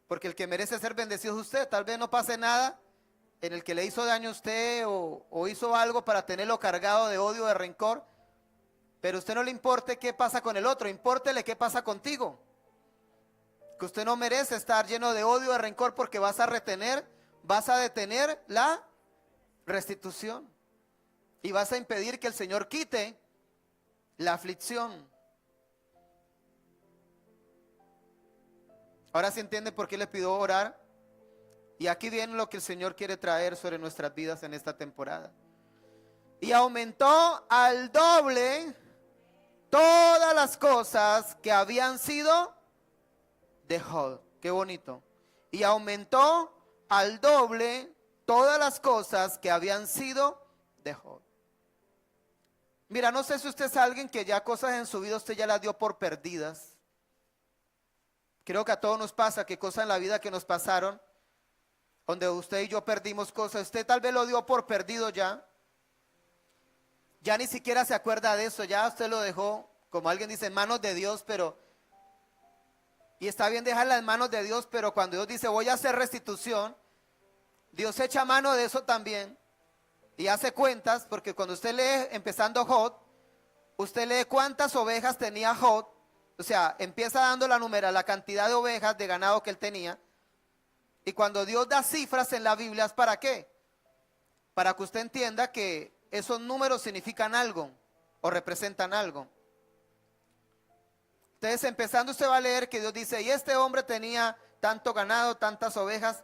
Porque el que merece ser bendecido es usted. Tal vez no pase nada en el que le hizo daño a usted o hizo algo para tenerlo cargado de odio, de rencor, pero a usted no le importe qué pasa con el otro, impórtele qué pasa contigo. Que usted no merece estar lleno de odio, de rencor, porque vas a detener la restitución y vas a impedir que el Señor quite la aflicción. Ahora se entiende por qué le pido orar. Y aquí viene lo que el Señor quiere traer sobre nuestras vidas en esta temporada. Y aumentó al doble todas las cosas que habían sido de Job. Qué bonito. Y aumentó al doble todas las cosas que habían sido de Job. Mira, no sé si usted es alguien que ya cosas en su vida usted ya las dio por perdidas. Creo que a todos nos pasa que cosas en la vida que nos pasaron, donde usted y yo perdimos cosas, usted tal vez lo dio por perdido ya. Ya ni siquiera se acuerda de eso, ya usted lo dejó, como alguien dice, en manos de Dios, pero... Y está bien dejarla en manos de Dios, pero cuando Dios dice voy a hacer restitución, Dios echa mano de eso también y hace cuentas, porque cuando usted lee, empezando Job, usted lee cuántas ovejas tenía Job, o sea, empieza dando la cantidad de ovejas, de ganado que él tenía, y cuando Dios da cifras en la Biblia, ¿es para qué? Para que usted entienda que esos números significan algo o representan algo. Entonces, empezando usted va a leer que Dios dice, y este hombre tenía tanto ganado, tantas ovejas.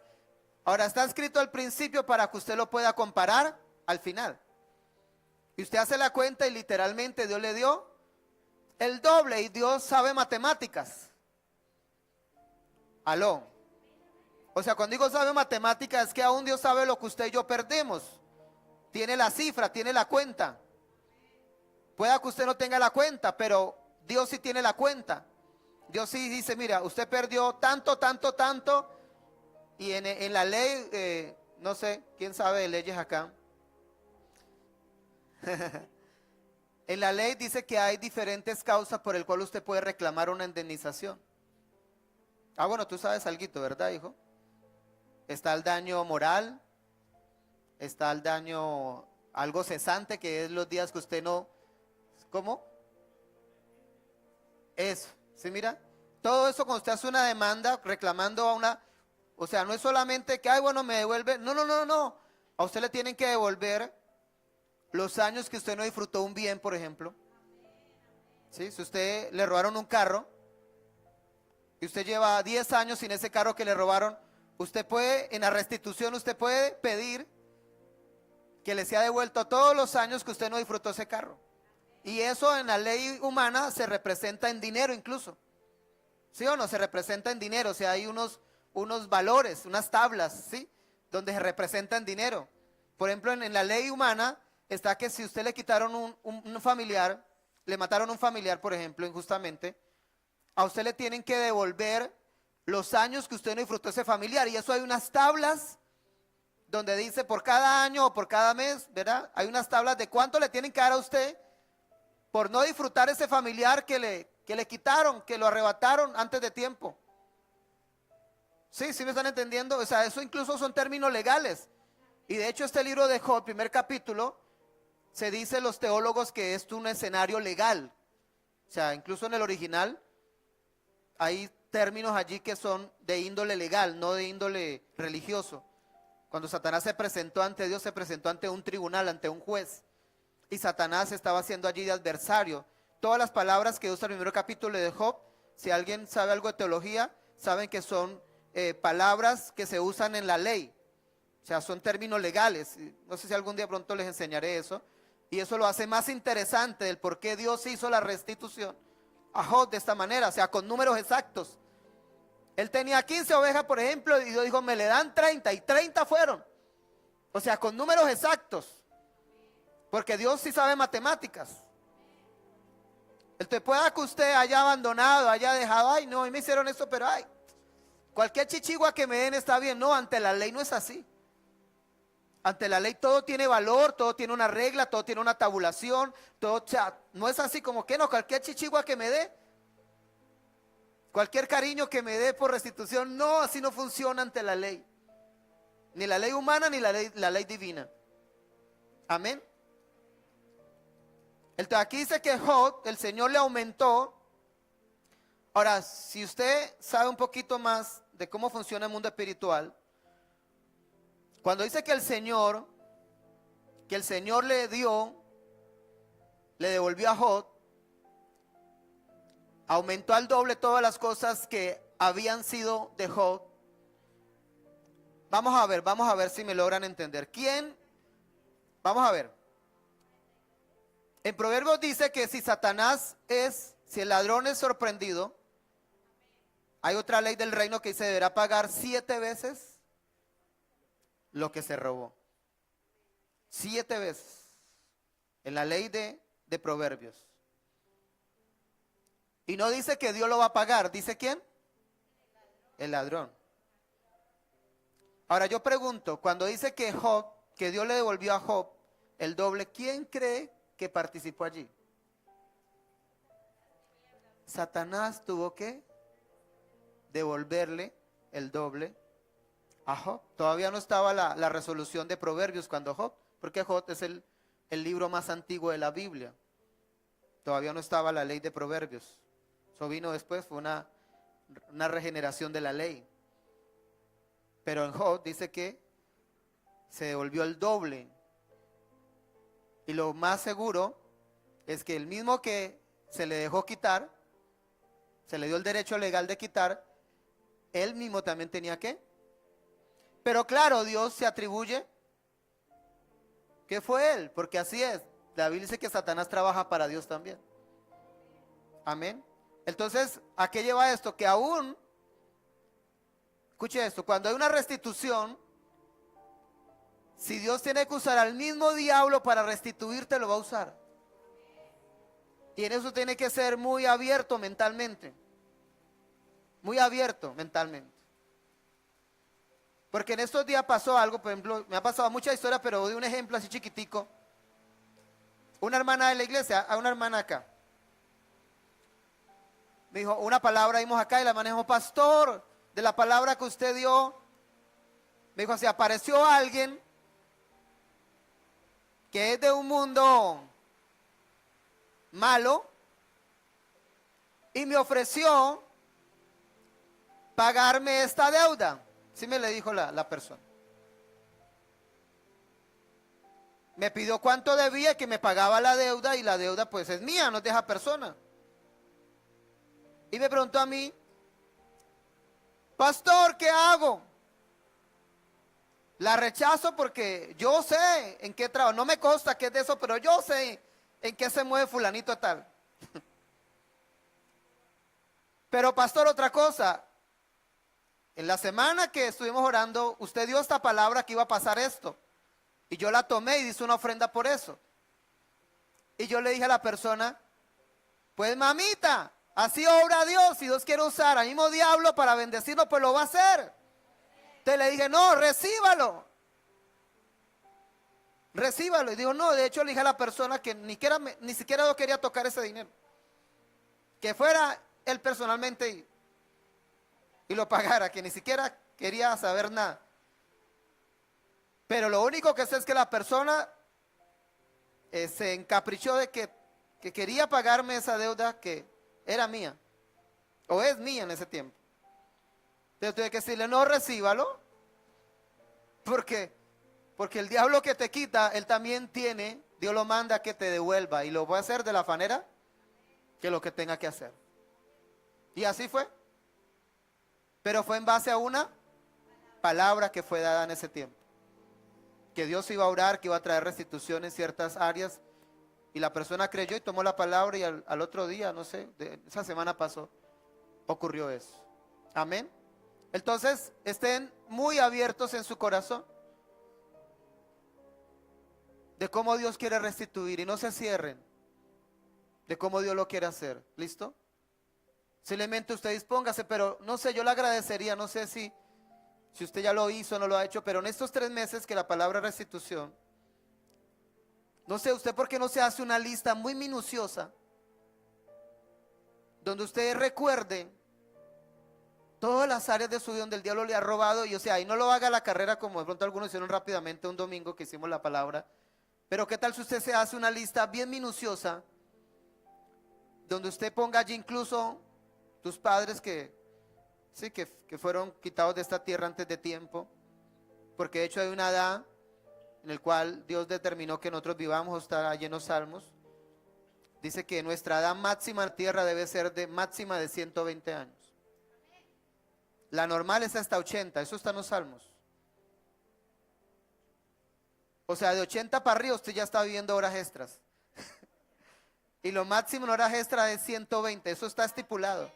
Ahora está escrito al principio para que usted lo pueda comparar al final. Y usted hace la cuenta y literalmente Dios le dio el doble, y Dios sabe matemáticas. Aló. O sea, cuando digo sabe matemáticas, es que aún Dios sabe lo que usted y yo perdemos. Tiene la cifra, tiene la cuenta. Pueda que usted no tenga la cuenta, pero Dios sí tiene la cuenta. Dios sí dice, mira, usted perdió tanto, tanto, tanto. Y en la ley, no sé, ¿quién sabe de leyes acá? En la ley dice que hay diferentes causas por el cual usted puede reclamar una indemnización. Ah, bueno, tú sabes alguito, ¿verdad, hijo? Está el daño moral, está el daño, algo cesante, que es los días que usted no, ¿cómo? Eso, ¿sí mira? todo eso cuando usted hace una demanda reclamando a una, o sea, no es solamente que, ay, bueno, me devuelve. No, no, no, no. A usted le tienen que devolver los años que usted no disfrutó un bien, por ejemplo. ¿Sí? Si usted le robaron un carro y usted lleva 10 años sin ese carro que le robaron, usted puede, en la restitución, usted puede pedir que le sea devuelto todos los años que usted no disfrutó ese carro. Y eso en la ley humana se representa en dinero incluso. ¿Sí o no? Se representa en dinero. O sea, hay unos valores, unas tablas, ¿sí? Donde se representa en dinero. Por ejemplo, en la ley humana está que si usted le quitaron un familiar, le mataron un familiar, por ejemplo, injustamente, a usted le tienen que devolver los años que usted no disfrutó ese familiar. Y eso hay unas tablas donde dice por cada año o por cada mes, ¿verdad? Hay unas tablas de cuánto le tienen que dar a usted por no disfrutar ese familiar que le quitaron, que lo arrebataron antes de tiempo. ¿Sí? ¿Sí me están entendiendo? O sea, eso incluso son términos legales. Y de hecho este libro de Job, primer capítulo, se dice los teólogos que es un escenario legal. O sea, incluso en el original hay términos allí que son de índole legal, no de índole religioso. Cuando Satanás se presentó ante Dios, se presentó ante un tribunal, ante un juez. Y Satanás estaba haciendo allí de adversario. Todas las palabras que usa el primer capítulo de Job, si alguien sabe algo de teología, saben que son palabras que se usan en la ley. O sea, son términos legales. No sé si algún día pronto les enseñaré eso. Y eso lo hace más interesante del por qué Dios hizo la restitución a Job de esta manera, o sea, con números exactos. Él tenía 15 ovejas, por ejemplo, y Dios dijo, me le dan 30, y 30 fueron. O sea, con números exactos. Porque Dios sí sabe matemáticas. Entonces pueda que usted haya abandonado, haya dejado, ay no, y me hicieron esto, pero ay, cualquier chichigua que me den está bien. No, ante la ley no es así. Ante la ley todo tiene valor, todo tiene una regla, todo tiene una tabulación, todo, o sea, no es así como que no, cualquier chichigua que me dé, cualquier cariño que me dé por restitución, no, así no funciona ante la ley. Ni la ley humana ni la ley divina. Amén. Entonces aquí dice que Job, el Señor le aumentó. Ahora, si usted sabe un poquito más de cómo funciona el mundo espiritual, cuando dice que el Señor le dio, le devolvió a Job, aumentó al doble todas las cosas que habían sido de Job. Vamos a ver si me logran entender. ¿Quién? Vamos a ver. En Proverbios dice que si si el ladrón es sorprendido, hay otra ley del reino que dice deberá pagar 7 veces lo que se robó. 7 veces. En la ley de Proverbios. Y no dice que Dios lo va a pagar. ¿Dice quién? El ladrón. Ahora yo pregunto, cuando dice que Dios le devolvió a Job el doble, ¿quién cree que participó allí? Satanás tuvo que devolverle el doble a Job. Todavía no estaba la resolución de Proverbios cuando Job, porque Job es el libro más antiguo de la Biblia. Todavía no estaba la ley de Proverbios. Eso vino después, fue una regeneración de la ley. Pero en Job dice que se devolvió el doble. Y lo más seguro es que el mismo que se le dejó quitar, se le dio el derecho legal de quitar, él mismo también tenía que. Pero claro, Dios se atribuye que fue él, porque así es. La Biblia dice que Satanás trabaja para Dios también. Amén. Entonces, ¿a qué lleva esto? Que aún, escuche esto, cuando hay una restitución, si Dios tiene que usar al mismo diablo para restituirte, lo va a usar. Y en eso tiene que ser muy abierto mentalmente. Muy abierto mentalmente. Porque en estos días pasó algo, por ejemplo, me ha pasado mucha historia, pero doy un ejemplo así chiquitico. Una hermana de la iglesia, a una hermana acá. Me dijo, una palabra dimos acá y la manejó, pastor, de la palabra que usted dio. Me dijo, si apareció alguien que es de un mundo malo y me ofreció pagarme esta deuda. Sí me le dijo la persona. Me pidió cuánto debía y que me pagaba la deuda, y la deuda pues es mía, no es de esa persona. Y me preguntó a mí, pastor, ¿qué hago? La rechazo porque yo sé en qué trabajo. No me consta que es de eso, pero yo sé en qué se mueve fulanito tal. Pero pastor, otra cosa. En la semana que estuvimos orando, usted dio esta palabra que iba a pasar esto. Y yo la tomé y hice una ofrenda por eso. Y yo le dije a la persona, pues mamita, así obra Dios. Si Dios quiere usar al mismo diablo para bendecirnos, pues lo va a hacer. Entonces le dije, no, recíbalo. Recíbalo. Y dijo, no, de hecho le dije a la persona que ni siquiera yo quería tocar ese dinero. Que fuera él personalmente y lo pagara, que ni siquiera quería saber nada. Pero lo único que sé es que la persona se encaprichó de que quería pagarme esa deuda que era mía, o es mía en ese tiempo. Entonces tuve que decirle, no, recíbalo, porque el diablo que te quita, él también tiene, Dios lo manda que te devuelva, y lo voy a hacer de la manera que lo que tenga que hacer. Y así fue. Pero fue en base a una palabra que fue dada en ese tiempo. Que Dios iba a orar, que iba a traer restitución en ciertas áreas. Y la persona creyó y tomó la palabra, y al otro día, no sé, esa semana pasó, ocurrió eso. Amén. Entonces, estén muy abiertos en su corazón de cómo Dios quiere restituir, y no se cierren de cómo Dios lo quiere hacer. ¿Listo? Simplemente usted dispóngase, pero no sé, yo le agradecería, no sé si usted ya lo hizo o no lo ha hecho, pero en estos 3 meses que la palabra restitución, no sé, usted por qué no se hace una lista muy minuciosa, donde usted recuerde todas las áreas de su vida donde el diablo le ha robado, y o sea, y no lo haga a la carrera como de pronto algunos hicieron rápidamente un domingo que hicimos la palabra, pero qué tal si usted se hace una lista bien minuciosa, donde usted ponga allí incluso tus padres que fueron quitados de esta tierra antes de tiempo, porque de hecho hay una edad en el cual Dios determinó que nosotros vivamos, está allí en los Salmos. Dice que nuestra edad máxima en tierra debe ser máxima de 120 años. La normal es hasta 80, eso está en los Salmos. O sea, de 80 para arriba usted ya está viviendo horas extras. Y lo máximo en horas extras es 120, eso está estipulado.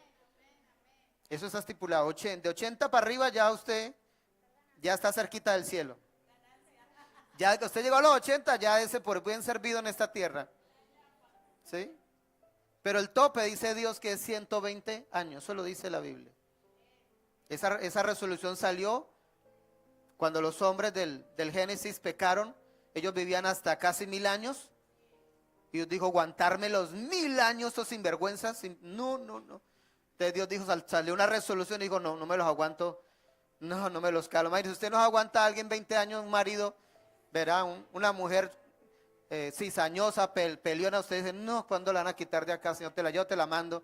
Eso está estipulado. De 80 para arriba ya usted ya está cerquita del cielo. Ya que usted llegó a los 80, ya ese por bien servido en esta tierra. ¿Sí? Pero el tope dice Dios que es 120 años, eso lo dice la Biblia. Esa resolución salió cuando los hombres del Génesis pecaron. Ellos vivían hasta casi 1000 años. Y Dios dijo, aguantarme los 1000 años, estos sinvergüenzas. No. Entonces Dios dijo, salió una resolución y dijo, no me los aguanto, no me los calo. Imagínese, usted no aguanta a alguien 20 años, un marido, verá, una mujer cizañosa, peleona, usted dice, no, ¿cuándo la van a quitar de acá, Señor? Yo te la mando.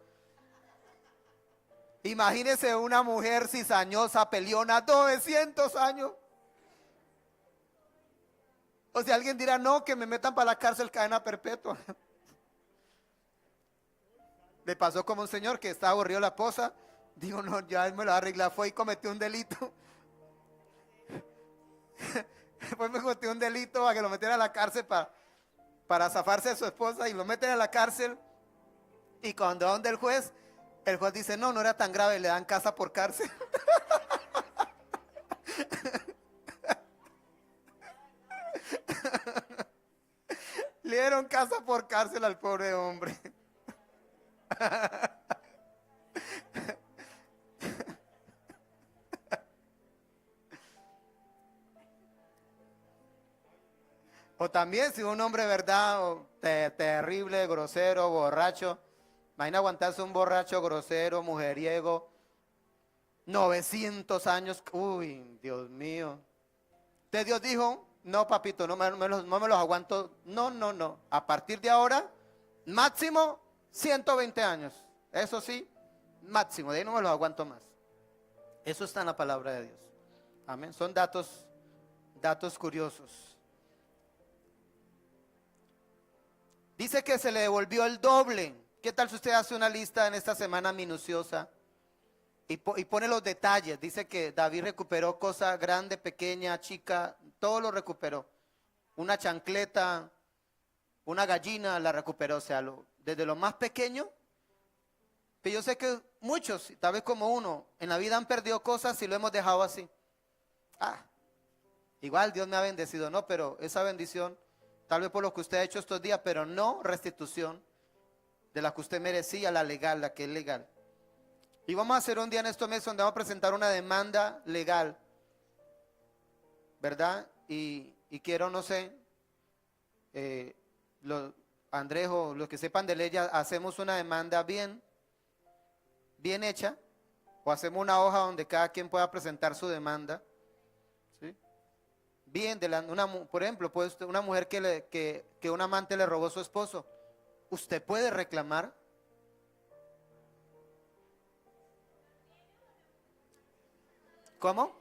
Imagínese una mujer cizañosa, peleona, 900 años. O si alguien dirá, no, que me metan para la cárcel, cadena perpetua. Le pasó como un señor que estaba aburrido la esposa. Digo, no, ya me lo arregla. Fue y cometió un delito. Después me cometió un delito para que lo metieran a la cárcel para zafarse de su esposa. Y lo meten a la cárcel. Y cuando va donde el juez dice, no era tan grave, le dan casa por cárcel. Le dieron casa por cárcel al pobre hombre. O también si un hombre, verdad, terrible, grosero, borracho. Imagina aguantarse un borracho, grosero, mujeriego, 900 años. Uy, Dios mío. Entonces Dios dijo, no papito, no me los aguanto. No. A partir de ahora, máximo 120 años. Eso sí, máximo, de ahí no me los aguanto más. Eso está en la palabra de Dios. Amén. Son datos curiosos. Dice que se le devolvió el doble. ¿Qué tal si usted hace una lista en esta semana minuciosa y pone los detalles? Dice que David recuperó cosa grande, pequeña, chica, todo lo recuperó. Una chancleta, una gallina la recuperó, o sea, desde lo más pequeño. Pero yo sé que muchos, tal vez como uno, en la vida han perdido cosas y lo hemos dejado así. Igual Dios me ha bendecido, no, pero esa bendición, tal vez por lo que usted ha hecho estos días, pero no restitución de la que usted merecía, la legal, la que es legal. Y vamos a hacer un día en estos meses donde vamos a presentar una demanda legal, ¿verdad? Y quiero, no sé, Andrés o los que sepan de ley, hacemos una demanda bien hecha, o hacemos una hoja donde cada quien pueda presentar su demanda, ¿sí? Bien, por ejemplo, pues una mujer que un amante le robó a su esposo, usted puede reclamar. ¿Cómo?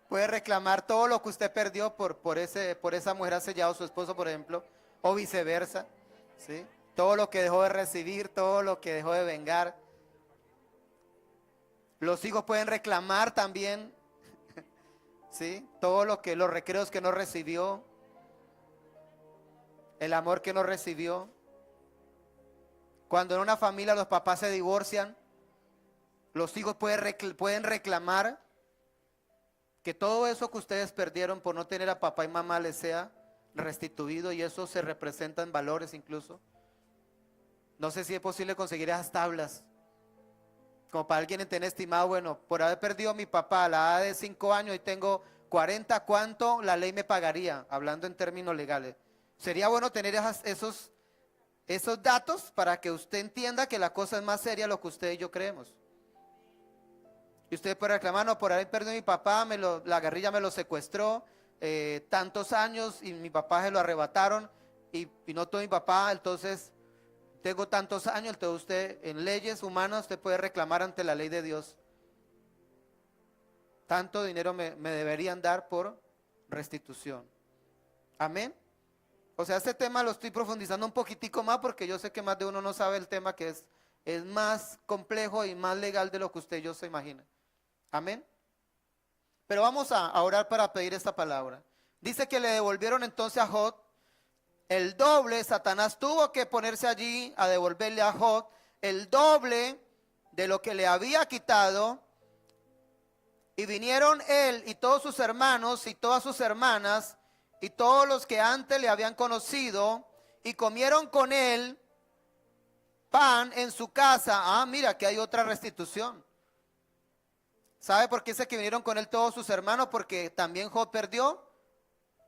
Puede reclamar todo lo que usted perdió por esa mujer asediado a su esposo, por ejemplo, o viceversa, ¿sí? Todo lo que dejó de recibir, todo lo que dejó de vengar. Los hijos pueden reclamar también, ¿sí? Todo los recreos que no recibió, el amor que no recibió. Cuando en una familia los papás se divorcian, los hijos pueden reclamar que todo eso que ustedes perdieron por no tener a papá y mamá les sea restituido, y eso se representa en valores incluso. No sé si es posible conseguir esas tablas, como para alguien tener estimado, bueno, por haber perdido a mi papá a la edad de 5 años y tengo 40, ¿cuánto la ley me pagaría? Hablando en términos legales. Sería bueno tener esos datos para que usted entienda que la cosa es más seria de lo que usted y yo creemos. Y usted puede reclamar, no, por haber perdido a mi papá, la guerrilla me lo secuestró tantos años y mi papá se lo arrebataron y no tuve mi papá, entonces tengo tantos años. Entonces usted, en leyes humanas, usted puede reclamar ante la ley de Dios. Tanto dinero me deberían dar por restitución. Amén. O sea, este tema lo estoy profundizando un poquitico más porque yo sé que más de uno no sabe el tema, que es más complejo y más legal de lo que usted y yo se imagina. Amén. Pero vamos a orar para pedir esta palabra. Dice que le devolvieron entonces a Job el doble. Satanás tuvo que ponerse allí a devolverle a Job el doble de lo que le había quitado. Y vinieron él y todos sus hermanos y todas sus hermanas y todos los que antes le habían conocido y comieron con él pan en su casa. Mira que hay otra restitución. ¿Sabe por qué dice que vinieron con él todos sus hermanos? Porque también Job perdió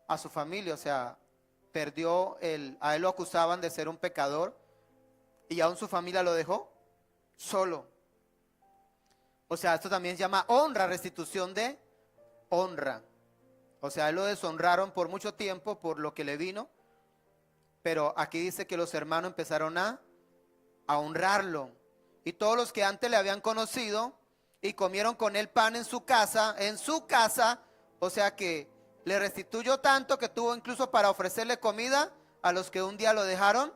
a su familia, o sea, a él lo acusaban de ser un pecador y aún su familia lo dejó solo. O sea, esto también se llama honra, restitución de honra. O sea, a él lo deshonraron por mucho tiempo por lo que le vino, pero aquí dice que los hermanos empezaron a honrarlo. Y todos los que antes le habían conocido y comieron con él pan en su casa, o sea que le restituyó tanto que tuvo incluso para ofrecerle comida a los que un día lo dejaron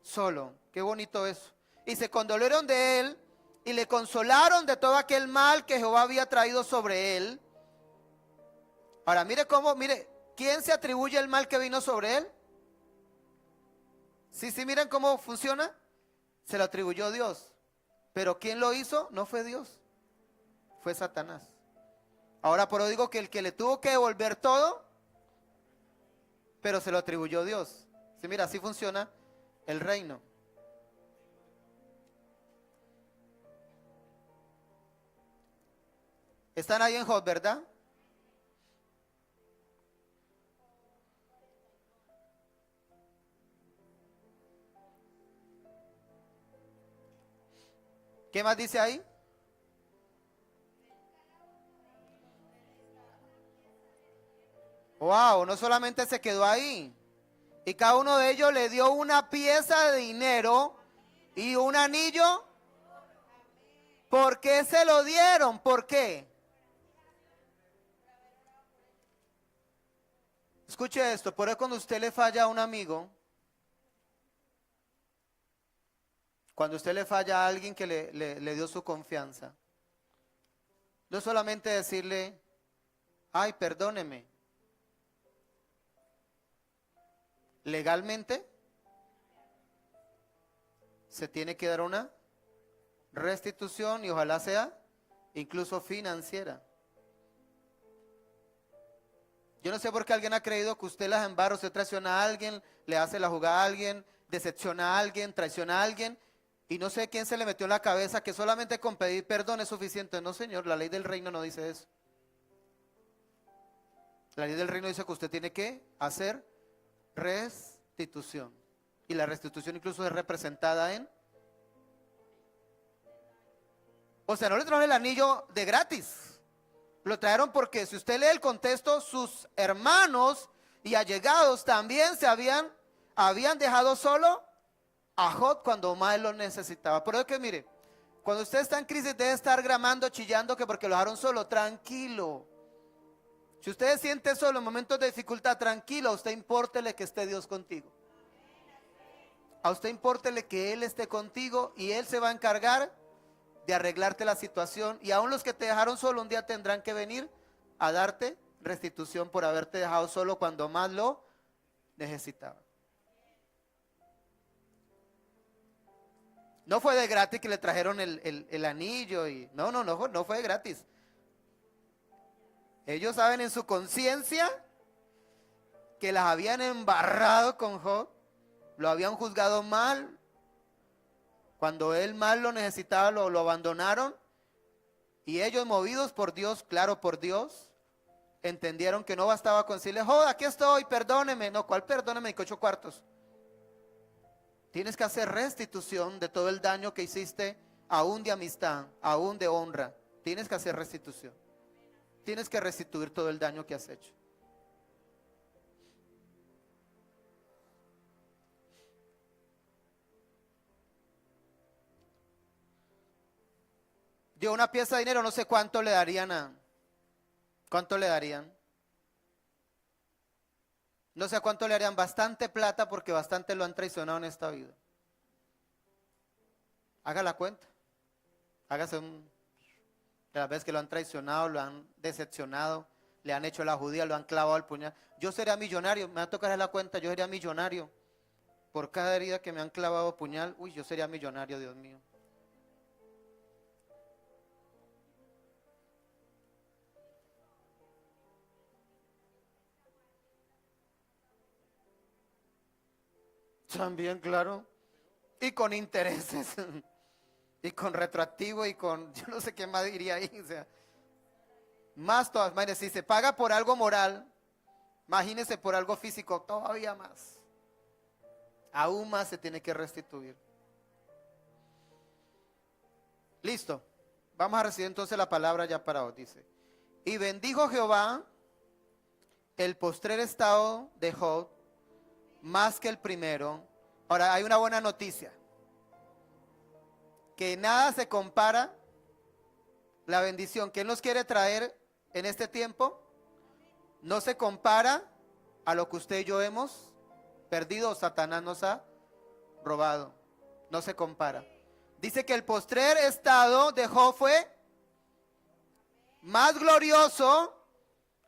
solo. Qué bonito eso. Y se condolieron de él y le consolaron de todo aquel mal que Jehová había traído sobre él. Ahora mire, ¿quién se atribuye el mal que vino sobre él? Sí, miren cómo funciona. Se lo atribuyó Dios. Pero ¿quién lo hizo? No fue Dios, fue Satanás. Ahora, pero digo que el que le tuvo que devolver todo, pero se lo atribuyó Dios. Sí, mira, así funciona el reino. Están ahí en Job, ¿verdad? ¿Qué más dice ahí? Wow, no solamente se quedó ahí. Y cada uno de ellos le dio una pieza de dinero y un anillo ¿Por qué se lo dieron? ¿Por qué? Escuche esto, por eso cuando usted le falla a un amigo, cuando usted le falla a alguien que le dio su confianza, no solamente decirle, ay, perdóneme. Legalmente se tiene que dar una restitución y ojalá sea incluso financiera. Yo no sé por qué alguien ha creído que usted las embarra, usted traiciona a alguien, le hace la jugada a alguien, decepciona a alguien, traiciona a alguien, y no sé quién se le metió en la cabeza que solamente con pedir perdón es suficiente. No, señor, la ley del reino no dice eso. La ley del reino dice que usted tiene que hacer restitución. Y la restitución incluso es representada en... O sea, no le trajeron el anillo de gratis. Lo trajeron porque si usted lee el contexto, sus hermanos y allegados también habían dejado solo a Job cuando más lo necesitaba. Por eso que mire, cuando usted está en crisis debe estar gramando, chillando que porque lo dejaron solo, tranquilo. Si usted se siente solo en momentos de dificultad, tranquilo, a usted impórtele que esté Dios contigo. A usted impórtele que Él esté contigo y Él se va a encargar de arreglarte la situación. Y aún los que te dejaron solo un día tendrán que venir a darte restitución por haberte dejado solo cuando más lo necesitaba. No fue de gratis que le trajeron el anillo y no fue de gratis. Ellos saben en su conciencia que las habían embarrado con Job, lo habían juzgado mal. Cuando él más lo necesitaba, lo abandonaron. Y ellos, movidos por Dios, claro, por Dios, entendieron que no bastaba con decirle, Job, aquí estoy, perdóneme. No, ¿cuál perdóneme? 8 cuartos. Tienes que hacer restitución de todo el daño que hiciste, aún de amistad, aún de honra. Tienes que hacer restitución. Tienes que restituir todo el daño que has hecho. Dio una pieza de dinero, no sé cuánto le darían ¿cuánto le darían? No sé a cuánto le harían, bastante plata porque bastante lo han traicionado en esta vida. Haga la cuenta. Hágase de las veces que lo han traicionado, lo han decepcionado, le han hecho la judía, lo han clavado al puñal. Yo sería millonario, me va a tocar hacer la cuenta, yo sería millonario. Por cada herida que me han clavado puñal, uy, yo sería millonario, Dios mío. También, claro. Y con intereses. Y con retroactivo y con, yo no sé qué más diría ahí. O sea, más todas, imagínense, si se paga por algo moral, imagínense por algo físico, todavía más. Aún más se tiene que restituir. Listo. Vamos a recibir entonces la palabra ya para hoy. Dice, y bendijo Jehová el postrer estado de Job más que el primero. Ahora hay una buena noticia, que nada se compara la bendición que Él nos quiere traer en este tiempo, no se compara a lo que usted y yo hemos perdido o Satanás nos ha robado, no se compara. Dice que el postrer estado de Job fue más glorioso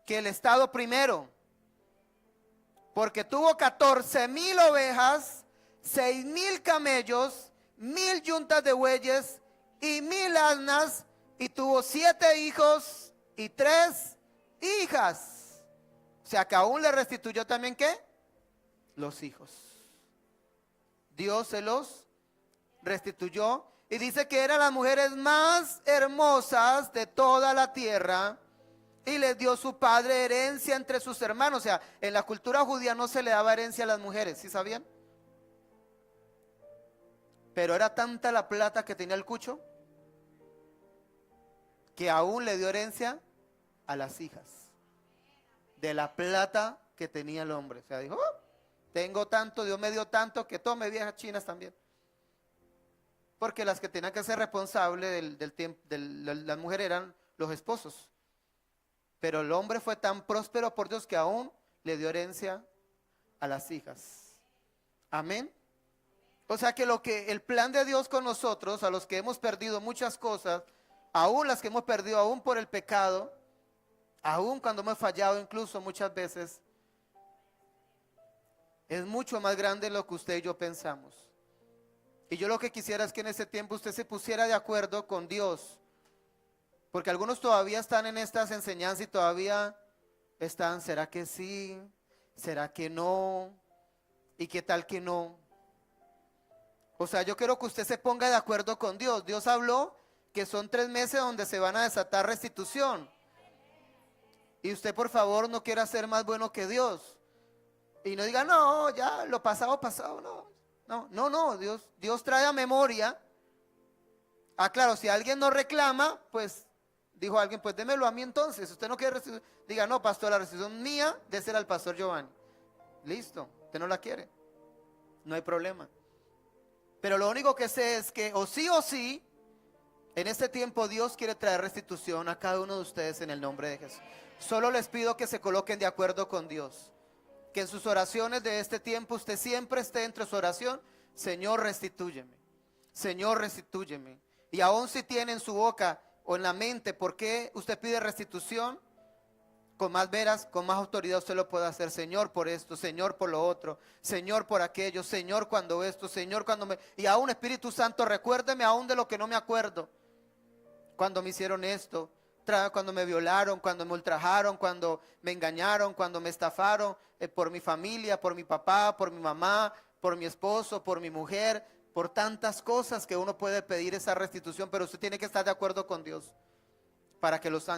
que el estado primero, porque tuvo 14,000 ovejas, 6,000 camellos, 1,000 yuntas de bueyes y 1,000 asnas, y tuvo 7 hijos y 3 hijas. O sea que aún le restituyó también ¿qué? Los hijos. Dios se los restituyó y dice que eran las mujeres más hermosas de toda la tierra. Y les dio su padre herencia entre sus hermanos. O sea, en la cultura judía no se le daba herencia a las mujeres, ¿sí sabían? Pero era tanta la plata que tenía el cucho, que aún le dio herencia a las hijas, de la plata que tenía el hombre. O sea, dijo, tengo tanto, Dios me dio tanto, que tome viejas chinas también. porque las que tenían que ser responsables del tiempo de la mujer eran los esposos. Pero el hombre fue tan próspero por Dios que aún le dio herencia a las hijas. Amén. O sea que el plan de Dios con nosotros, a los que hemos perdido muchas cosas, aún las que hemos perdido, aún por el pecado, aún cuando hemos fallado incluso muchas veces, es mucho más grande de lo que usted y yo pensamos. Y yo lo que quisiera es que en ese tiempo usted se pusiera de acuerdo con Dios, porque algunos todavía están en estas enseñanzas y todavía están, ¿será que sí? ¿Será que no? ¿Y qué tal que no? O sea, yo quiero que usted se ponga de acuerdo con Dios. Dios habló que son 3 meses donde se van a desatar restitución. Y usted, por favor, no quiera ser más bueno que Dios. Y no diga, no, ya, lo pasado, pasado, no. Dios trae a memoria. Ah, claro, si alguien no reclama, pues, dijo alguien, pues démelo a mí entonces. Usted no quiere restitución, diga, no, pastor, la restitución mía, désela al pastor Giovanni. Listo, usted no la quiere. No hay problema. Pero lo único que sé es que o sí, en este tiempo Dios quiere traer restitución a cada uno de ustedes en el nombre de Jesús. Solo les pido que se coloquen de acuerdo con Dios. Que en sus oraciones de este tiempo usted siempre esté entre su oración, Señor, restitúyeme. Señor, restitúyeme. Y aún si tiene en su boca o en la mente por qué usted pide restitución, con más veras, con más autoridad usted lo puede hacer. Señor, por esto, Señor, por lo otro, Señor, por aquello, Señor, cuando esto, Señor, cuando me... Y aún, Espíritu Santo, recuérdeme aún de lo que no me acuerdo. Cuando me hicieron esto, cuando me violaron, cuando me ultrajaron, cuando me engañaron, cuando me estafaron, por mi familia, por mi papá, por mi mamá, por mi esposo, por mi mujer, por tantas cosas que uno puede pedir esa restitución, pero usted tiene que estar de acuerdo con Dios para que los ángeles